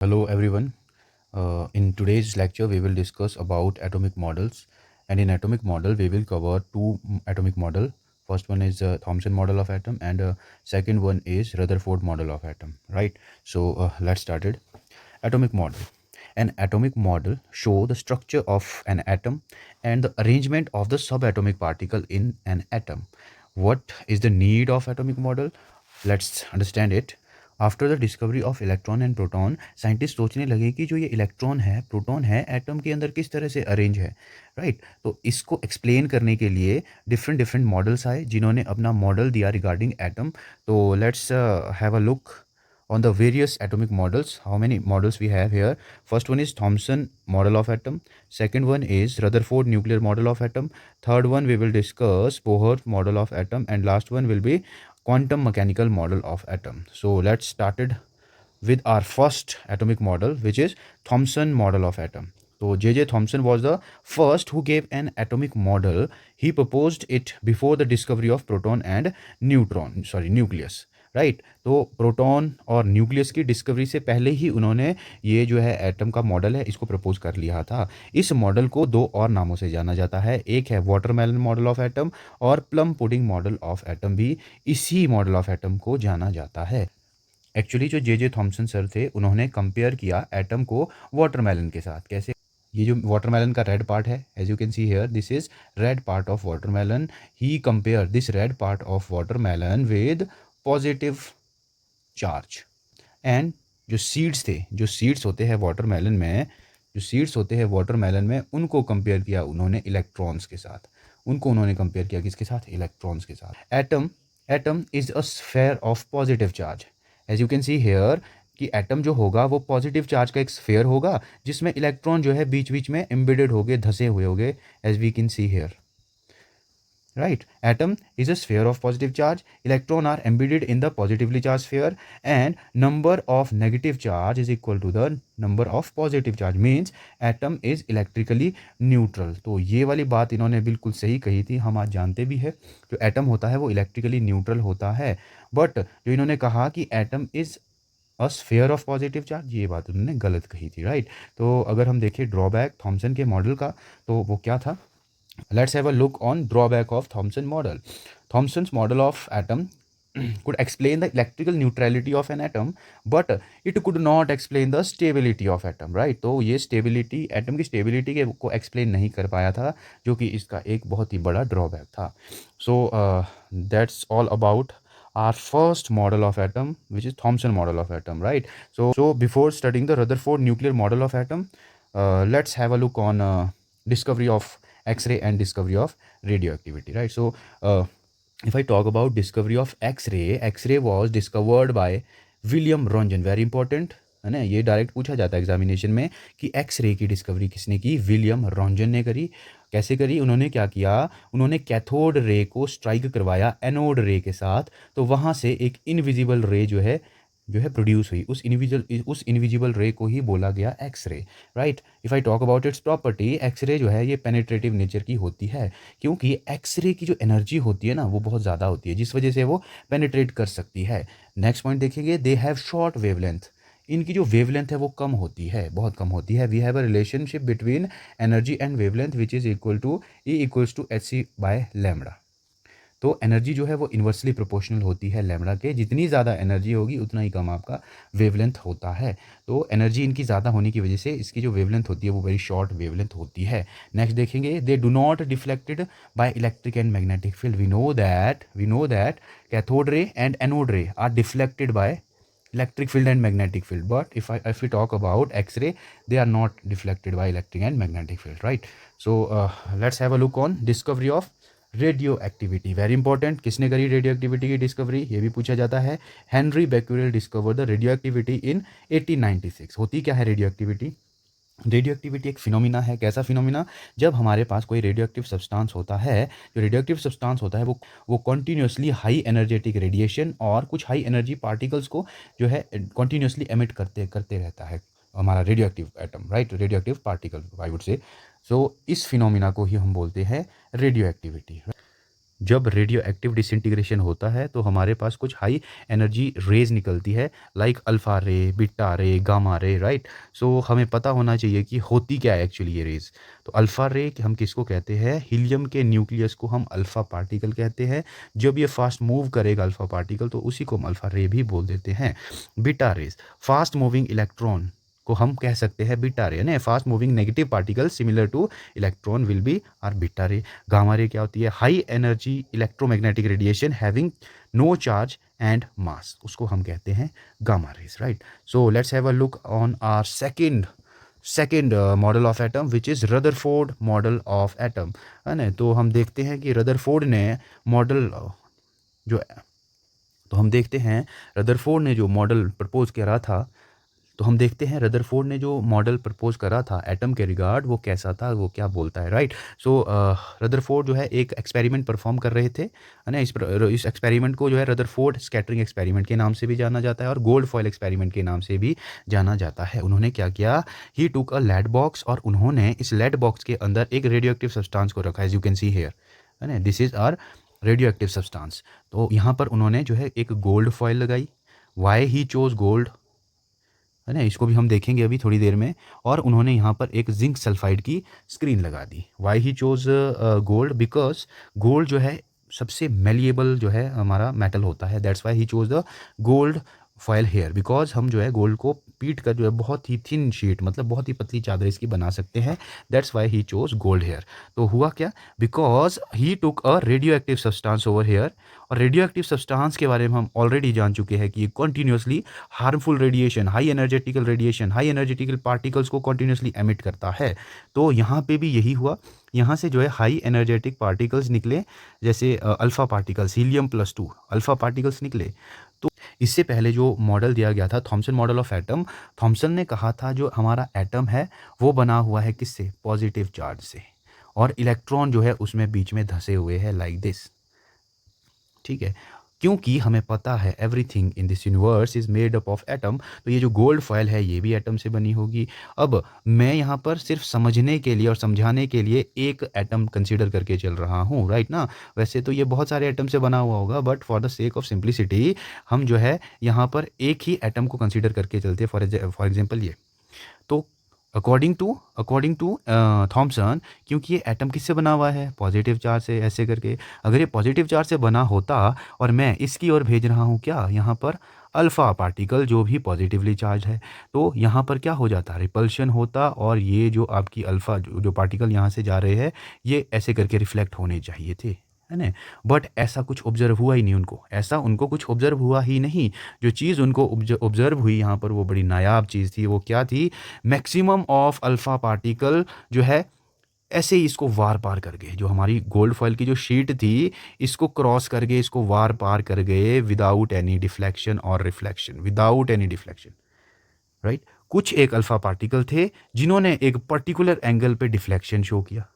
Hello everyone. In today's lecture, we will discuss about atomic models. And in atomic model, we will cover two atomic model. First one is Thomson model of atom, and second one is Rutherford model of atom. Right. So let's start it. Atomic model. An atomic model show the structure of an atom and the arrangement of the subatomic particle in an atom. What is the need of atomic model? Let's understand it. After the discovery of electron and proton, scientist सोचने लगे कि जो ये electron है, proton है, atom के अंदर किस तरह से अरेंज है, राइट। तो इसको एक्सप्लेन करने के लिए डिफरेंट डिफरेंट मॉडल्स आए जिन्होंने अपना मॉडल दिया रिगार्डिंग एटम। तो let's have a look on the various atomic models. How many models we have here? First one is Thomson model of atom, second one is Rutherford nuclear model of atom, third one we will discuss Bohr model of atom, and last one will be quantum mechanical model of atom. So let's start it with our first atomic model, which is Thomson model of atom. So J.J. Thomson was the first who gave an atomic model. He proposed it before the discovery of proton and nucleus. Right. तो proton और nucleus की discovery से पहले ही उन्होंने ये जो है atom का मॉडल है इसको प्रपोज कर लिया था। इस मॉडल को दो और नामों से जाना जाता है, एक है वाटरमेलन मॉडल ऑफ एटम और plum pudding model of atom भी इसी मॉडल ऑफ एटम को जाना जाता है। एक्चुअली जो जे थॉमसन सर थे उन्होंने कंपेयर किया एटम को वाटरमेलन के साथ। कैसे? ये जो वाटरमेलन का रेड पार्ट है, as you can see here, this is red part of watermelon. He compare this red part of watermelon with positive charge. And जो सीड्स होते हैं वाटरमेलन में, उनको कंपेयर किया उन्होंने इलेक्ट्रॉन्स के साथ। किसके साथ? इलेक्ट्रॉन्स के साथ। Atom is a sphere of positive charge. As you can see here कि एटम जो होगा वो पॉजिटिव चार्ज का एक स्फेयर होगा जिसमें इलेक्ट्रॉन जो है बीच बीच में एम्बेडेड होगे, धसे हुए होगे, as we can see here, right? Atom is a sphere of positive charge. Electron are embedded in the positively charged sphere, and number of negative charge is equal to the number of positive charge, means atom is electrically neutral. तो ये वाली बात इन्होंने बिल्कुल सही कही थी। हम आज जानते भी है जो एटम होता है वो इलेक्ट्रिकली न्यूट्रल होता है, बट जो इन्होंने कहा कि atom is a sphere of positive charge, ये बात उन्होंने गलत कही थी, राइट। तो अगर हम देखें ड्रॉबैक थॉमसन के मॉडल का, तो वो क्या था? Let's have a look on drawback of Thomson model. Thomson's model of atom could explain the electrical neutrality of an atom, but it could not explain the stability of atom, right? तो ये stability, atom की stability के को explain नहीं कर पाया था, जो कि इसका एक बहुत ही बड़ा drawback था। So that's all about our first model of atom, which is Thomson model of atom, right? So before studying the Rutherford nuclear model of atom, let's have a look on discovery of X-ray and discovery of radioactivity, right? So if I talk about discovery of X-ray was discovered by William Röntgen. Very important है ना, ये direct पूछा जाता है examination में कि x ray की discovery किसने की? विलियम रॉन्जन ने करी। कैसे करी? उन्होंने क्या किया? उन्होंने कैथोड रे को स्ट्राइक करवाया एनोड रे के साथ, तो वहाँ से एक इनविजिबल रे जो है प्रोड्यूस हुई। उस इनविजिबल रे को ही बोला गया X-ray, right. If I talk about its property, X-ray जो है ये पेनिट्रेटिव नेचर की होती है, क्योंकि एक्सरे की जो एनर्जी होती है ना वो बहुत ज़्यादा होती है, जिस वजह से वो पेनिट्रेट कर सकती है। नेक्स्ट पॉइंट देखेंगे, दे हैव शॉर्ट वेवलेंथ। इनकी जो वेवलेंथ है वो कम होती है, बहुत कम होती है। We have a relationship between energy and wavelength which is equal to E=hc/λ। तो एनर्जी जो है वो इन्वर्सली प्रोपोर्शनल होती है लैम्डा के। जितनी ज़्यादा एनर्जी होगी उतना ही कम आपका वेवलेंथ होता है। तो एनर्जी इनकी ज़्यादा होने की वजह से इसकी जो वेवलेंथ होती है वो वेरी शॉर्ट वेवलेंथ होती है। नेक्स्ट देखेंगे, they do not deflected by electric and magnetic field. We know that cathode ray and anode ray are deflected by electric field and magnetic field, but if we talk about X-ray, they are not deflected by electric and magnetic field, right? So let's have a look on discovery of radio activity. Very important, किसने करी radio activity की discovery? ये भी पूछा जाता है। Henry Becquerel discover the radio activity in 1896। होती क्या है रेडियो एक्टिविटी? रेडियो एक्टिविटी एक फिनोमिना है। कैसा फिनोमिना? जब हमारे पास कोई रेडियो एक्टिव सब्सटेंस होता है, जो रेडियो एक्टिव सब्सटेंस होता है वो कॉन्टीन्यूसली हाई एनर्जेटिक रेडिएशन और कुछ हाई एनर्जी पार्टिकल्स को जो है कॉन्टीन्यूसली एमिट करते रहता है हमारा radioactive atom, right, radioactive particle I would say. So इस फिनोमिना को ही हम बोलते हैं रेडियो एक्टिविटी। जब रेडियो एक्टिव डिसइंटीग्रेशन होता है तो हमारे पास कुछ हाई एनर्जी रेज निकलती है, लाइक अल्फ़ा रे, बीटा रे, गामा रे, राइट। सो हमें पता होना चाहिए कि होती क्या है एक्चुअली ये रेज। तो अल्फ़ा रे हम किसको कहते हैं, हीलियम के न्यूक्लियस को हम अल्फ़ा पार्टिकल कहते हैं। जब ये फास्ट मूव करेगा अल्फ़ा पार्टिकल तो उसी को हम अल्फ़ा रे भी बोल देते हैं। Beta rays, fast moving electron को हम कह सकते हैं बीटा रे, यानी fast moving negative particle similar to electron will be are beta ray. Gamma ray क्या होती है, high energy electromagnetic radiation having no charge and mass, उसको हम कहते हैं gamma rays, right. So let's have a look on our second model of atom which is Rutherford model of atom, है ना। तो हम देखते हैं कि रदरफोर्ड ने मॉडल जो तो हम देखते हैं रदरफोर्ड ने जो मॉडल प्रपोज करा था, तो हम देखते हैं रदरफोर्ड ने जो मॉडल प्रपोज करा था एटम के रिगार्ड वो कैसा था, वो क्या बोलता है, राइट। सो रदरफोर्ड जो है एक एक्सपेरिमेंट परफॉर्म कर रहे थे, है ना। इस एक्सपेरिमेंट को जो है रदरफोर्ड स्कैटरिंग एक्सपेरिमेंट के नाम से भी जाना जाता है और गोल्ड फॉयल एक्सपेरिमेंट के नाम से भी जाना जाता है। उन्होंने क्या किया, ही टुक अ लेड बॉक्स, और उन्होंने इस लेड बॉक्स के अंदर एक रेडियो एक्टिव सब्सटेंस को रखा, as you can see here, है ना, this is our radio active substance. तो यहाँ पर उन्होंने जो है एक गोल्ड फॉयल लगाई, वाई ही चोज गोल्ड, है ना, इसको भी हम देखेंगे अभी थोड़ी देर में। और उन्होंने यहाँ पर एक जिंक सल्फाइड की स्क्रीन लगा दी। Why he chose gold, because gold जो है सबसे मेलिएबल जो है हमारा मेटल होता है, that's why he chose the gold foil here, because हम जो है गोल्ड को पीट कर जो है बहुत ही थिन शीट, मतलब बहुत ही पतली चादर इसकी बना सकते हैं, that's why he chose gold here. तो हुआ क्या, because he took a radio active substance over here, और रेडियो एक्टिव सब्सटेंस के बारे में हम ऑलरेडी जान चुके हैं कि ये continuously harmful radiation, high energetical radiation, high energetical particles को कॉन्टीन्यूसली एमिट करता है। तो यहाँ पे भी यही हुआ, यहाँ से जो है हाई एनर्जेटिक पार्टिकल्स निकले, जैसे अल्फ़ा पार्टिकल्स, हीलियम+2 अल्फ़ा पार्टिकल्स निकले। तो इससे पहले जो मॉडल दिया गया था Thomson model of atom, Thomson ने कहा था जो हमारा एटम है वो बना हुआ है किससे, पॉजिटिव चार्ज से, और इलेक्ट्रॉन जो है उसमें बीच में धंसे हुए हैं लाइक दिस, ठीक है। क्योंकि हमें पता है everything in this universe is made up of atom, तो ये जो गोल्ड फॉयल है ये भी एटम से बनी होगी। अब मैं यहाँ पर सिर्फ समझने के लिए और समझाने के लिए एक एटम कंसीडर करके चल रहा हूँ, राइट ना। वैसे तो ये बहुत सारे एटम से बना हुआ होगा, but for the sake of simplicity हम जो है यहाँ पर एक ही एटम को कंसीडर करके चलते हैं, फॉर एग्जाम्पल ये। तो अकॉर्डिंग टू थॉमसन, क्योंकि ये एटम किससे बना हुआ है, पॉजिटिव चार्ज से, ऐसे करके अगर ये पॉजिटिव चार्ज से बना होता और मैं इसकी ओर भेज रहा हूँ क्या, यहाँ पर अल्फ़ा पार्टिकल जो भी पॉजिटिवली चार्ज है, तो यहाँ पर क्या हो जाता, रिपल्शन होता, और ये जो आपकी अल्फ़ा जो पार्टिकल यहाँ से जा रहे हैं ये ऐसे करके रिफ्लेक्ट होने चाहिए थे, है ना। बट ऐसा कुछ ऑब्जर्व हुआ ही नहीं उनको, ऐसा उनको कुछ ऑब्जर्व हुआ ही नहीं। जो चीज़ उनको ऑब्जर्व हुई यहाँ पर वो बड़ी नायाब चीज़ थी, वो क्या थी, मैक्सिमम ऑफ अल्फ़ा पार्टिकल जो है ऐसे ही इसको वार पार कर गए, जो हमारी गोल्ड फॉयल की जो शीट थी इसको क्रॉस कर गए, इसको वार पार कर गए, विदाउट एनी डिफ्लेक्शन और reflection, without any deflection, right. कुछ एक अल्फ़ा पार्टिकल थे जिन्होंने एक पर्टिकुलर एंगल पे डिफ्लेक्शन शो किया,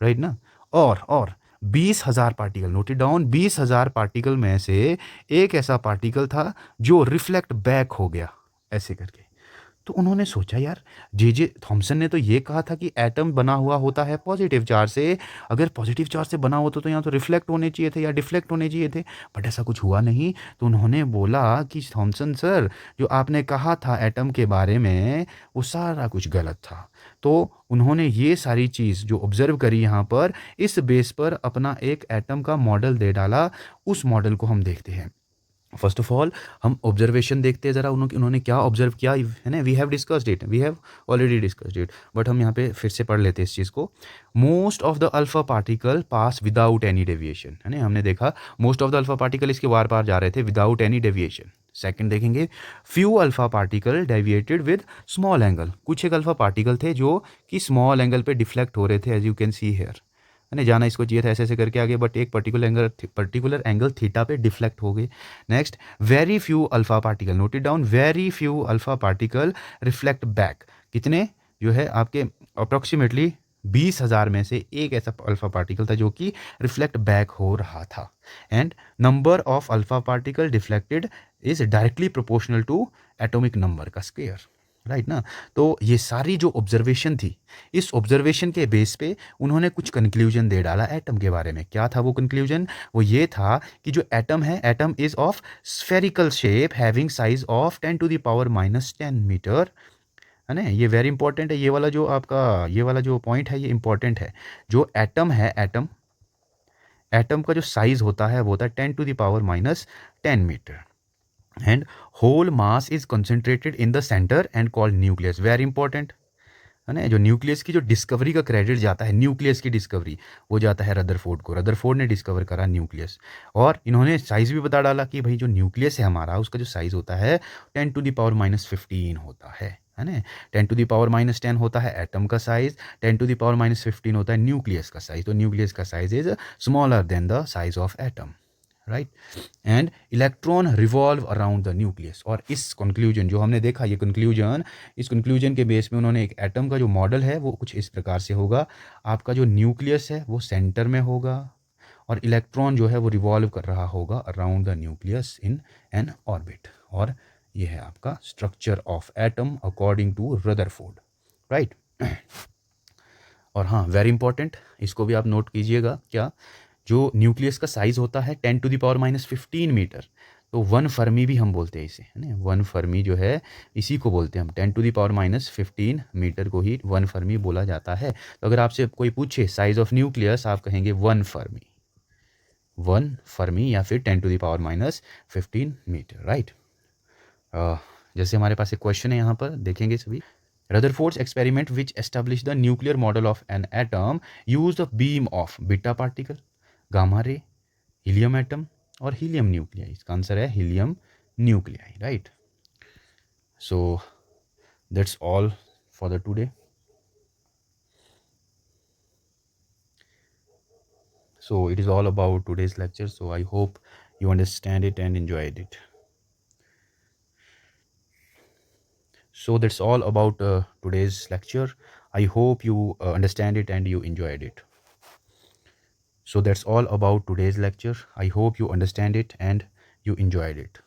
राइट ना। और 20,000 particle, note it down, 20,000 particle में से एक ऐसा पार्टिकल था जो रिफ्लेक्ट बैक हो गया ऐसे करके। तो उन्होंने सोचा यार, जे थॉमसन ने तो ये कहा था कि एटम बना हुआ होता है पॉजिटिव चार्ज से, अगर पॉजिटिव चार्ज से बना होता तो यहाँ तो रिफ्लेक्ट होने चाहिए थे या डिफ्लेक्ट होने चाहिए थे, बट ऐसा कुछ हुआ नहीं। तो उन्होंने बोला कि थॉमसन सर, जो आपने कहा था एटम के बारे में वो सारा कुछ गलत था। तो उन्होंने ये सारी चीज़ जो ऑब्जर्व करी यहाँ पर, इस बेस पर अपना एक एटम का मॉडल दे डाला। उस मॉडल को हम देखते हैं। फर्स्ट ऑफ ऑल हम ऑब्जर्वेशन देखते हैं ज़रा, उन्होंने क्या ऑब्जर्व किया, है ना। We have discussed it, we have already discussed it, but हम यहाँ पे फिर से पढ़ लेते हैं इस चीज़ को। Most of the alpha particle pass without any deviation, है ना। हमने देखा most of the alpha particle इसके वार पार जा रहे थे विदाउट एनी डेविएशन। सेकंड देखेंगे, few alpha particle deviated with small angle, कुछ एक अल्फा पार्टिकल थे जो कि स्मॉल एंगल पे डिफ्लेक्ट हो रहे थे, as you can see here, है ना। जाना इसको चाहिए था ऐसे ऐसे करके आगे, बट एक पर्टिकुलर एंगल थीटा पे डिफ्लेक्ट हो गए। Next, very few alpha particle, note it down, very few alpha particle reflect back, कितने जो है आपके अप्रॉक्सीमेटली 20,000 में से एक ऐसा अल्फा पार्टिकल था जो कि रिफ्लेक्ट बैक हो रहा था। And number of alpha particle deflected is directly proportional to atomic number का स्क्वायर, राइट ना। तो ये सारी जो ऑब्जर्वेशन थी, इस ऑब्जर्वेशन के बेस पे उन्होंने कुछ कंक्लूजन दे डाला एटम के बारे में। क्या था वो कंक्लूजन? वो ये था कि जो एटम है, atom is of spherical shape having size of 10⁻⁻10 metre, है ना। ये वेरी इंपॉर्टेंट है, ये वाला जो आपका ये वाला जो पॉइंट है ये इंपॉर्टेंट है। जो एटम है, एटम एटम का जो साइज होता है वो होता है 10⁻10 metre, and whole mass is concentrated in the centre and called nucleus. Very important है ना। जो न्यूक्लियस की जो डिस्कवरी का क्रेडिट जाता है, न्यूक्लियस की डिस्कवरी, वो जाता है रदरफोर्ड को। रदरफोर्ड ने डिस्कवर करा न्यूक्लियस, और इन्होंने साइज भी बता डाला कि भाई जो न्यूक्लियस है हमारा, उसका जो साइज होता है 10⁻15 होता है ना। 10⁻10 होता है एटम का साइज, 10⁻15 होता है न्यूक्लियस का साइज। तो न्यूक्लियस का size is smaller than the size of atom, right. And electron revolve around the nucleus. और इस कंक्लूजन जो हमने देखा, ये कंक्लूजन, इस कंक्लूजन के बेस में उन्होंने एक एटम का जो मॉडल है वो कुछ इस प्रकार से होगा। आपका जो न्यूक्लियस है वो सेंटर में होगा, और इलेक्ट्रॉन जो है वो रिवॉल्व कर रहा होगा around the nucleus in an orbit. और ये है आपका structure of atom according to Rutherford, right. और हाँ, वेरी इंपॉर्टेंट, इसको भी आप नोट कीजिएगा। क्या? जो न्यूक्लियस का साइज होता है 10⁻15 मीटर, तो 1 फर्मी भी हम बोलते हैं इसे, है ना। 1 फर्मी जो है इसी को बोलते हैं हम, 10⁻15 मीटर को ही 1 फर्मी बोला जाता है। तो अगर आपसे कोई पूछे साइज ऑफ न्यूक्लियस, आप कहेंगे 1 फर्मी, 1 फर्मी, या फिर 10⁻15 मीटर, राइट। जैसे हमारे पास एक क्वेश्चन है यहाँ पर, देखेंगे सभी। Rutherford's experiment which establish the nuclear model of an atom use the beam of beta particle, gamma ray, helium atom और हीलियम न्यूक्लियाई। इसका आंसर है helium nuclei, right. So that's all for the today. So it is all about today's lecture, so I hope you understand it and enjoyed it. So that's all about today's lecture. I hope you understand it and you enjoyed it. So that's all about today's lecture. I hope you understand it and you enjoyed it.